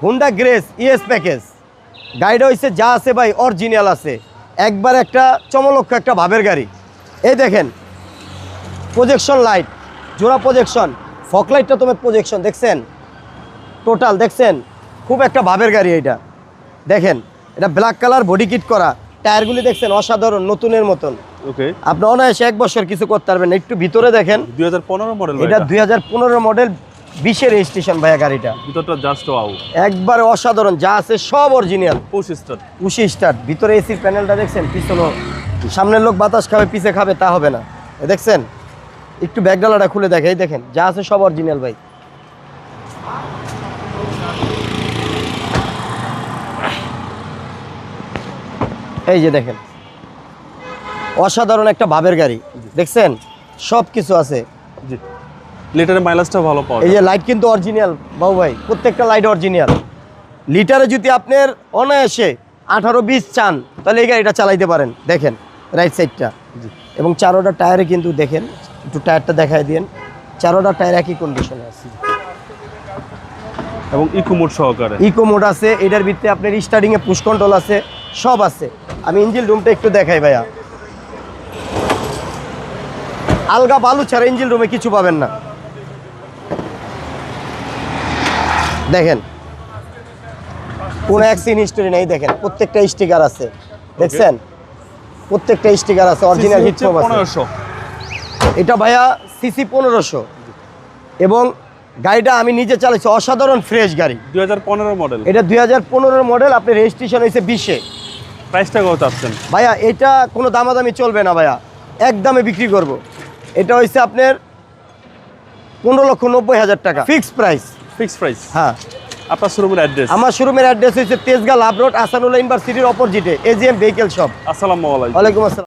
Honda grace ES package. গাড়িটা হচ্ছে যা আছে ভাই অরিজিনাল আছে, একবার একটা চমলক্ষ একটা ভাবের গাড়ি। এই দেখেন প্রজেকশন লাইট, জোড়া প্রজেকশন, ফক লাইটটা তোমার প্রজেকশন দেখছেন, টোটাল দেখছেন, খুব একটা ভাবের গাড়ি এইটা। দেখেন এটা ব্ল্যাক কালার বডি কিট করা, টায়ারগুলি দেখছেন অসাধারণ নতুনের মতন। ওকে, আপনি অনায়াসে 1 বছর কিছু করতে পারবেন না। একটু ভিতরে দেখেন, 2015 মডেল এটা 2015 মডেল 20-এর রেজিস্ট্রেশন ভাইয়া গাড়িটা। ভিতরটা জাস্ট ওয়াও, একবারে অসাধারণ, যা আছে সব অরিজিনাল। পুশ স্টার্ট, পুশি স্টার্ট, ভিতরে এসির প্যানেলটা দেখছেন, পিছনে সামনের লোক বাতাস খাবে পিছে খাবে তা হবে না। এ দেখছেন, একটু ব্যাকডালাটা খুলে দেখে, এই দেখেন যা আছে সব অরিজিনাল ভাই। এই যে দেখেন অসাধারণ একটা ভাবের গাড়ি দেখছেন, সব কিছু আছে। জি, লিটারের মাইলেজটা ভালো পাওয়া এই যায়। যে লাইট কিন্তু অরিজিনাল বাবু ভাই, প্রত্যেকটা লাইট অরিজিনাল। লিটারে যদি আপনার অনায়াসে 18-20 চান তাহলে এই গাড়িটা চালাইতে পারেন। দেখেন রাইট সাইডটা, এবং চারোটা টায়ারে কিন্তু দেখেন, একটু টায়ারটা দেখাই দিন, চারোটা টায়ার একই কন্ডিশনে আছে এবং ইকো মোড সহকারে। ইকো মোড আছে, এটার ভিতরে আপনার স্টার্টিং এ পুশ কন্ট্রোল আছে, সব আছে। আমি ইঞ্জিন রুমটা একটু দেখাই ভাইয়া, আলগা বালু ছাড়া ইঞ্জিন রুমে কিছু পাবেন না। দেখেন কোনো অ্যাক্সিডেন্ট হিস্টোরি নেই, দেখেন প্রত্যেকটা স্টিকার আছে, দেখছেন প্রত্যেকটা স্টিকার আছে, অরিজিনাল হিট প্রুফ আছে। 1500, এটা ভাইয়া সিসি 1500, এবং গাড়িটা আমি নিজে চালাইছি, অসাধারণ ফ্রেশ গাড়ি। 2015 মডেল, এটা 2015 মডেল, আপনার রেজিস্ট্রেশন হয়েছে 20-এ। প্রাইসটা কত আছেন ভাইয়া এটা কোনো দামাদামি চলবে না ভাইয়া, একদমে বিক্রি করব। এটা হয়েছে আপনার 15,90,000 টাকা ফিক্সড প্রাইস। Fix price. হ্যাঁ, আপনার শোরুমের অ্যাড্রেস? আমার শোরুমের অ্যাড্রেস হচ্ছে তেজগাঁ লাভ রোড, আসানুল্লাহ ইউনিভার্সিটির অপোজিটে, এজিএম ভেহিকেল শপ। আসসালামু আলাইকুম। ওয়ালাইকুম আসসালাম।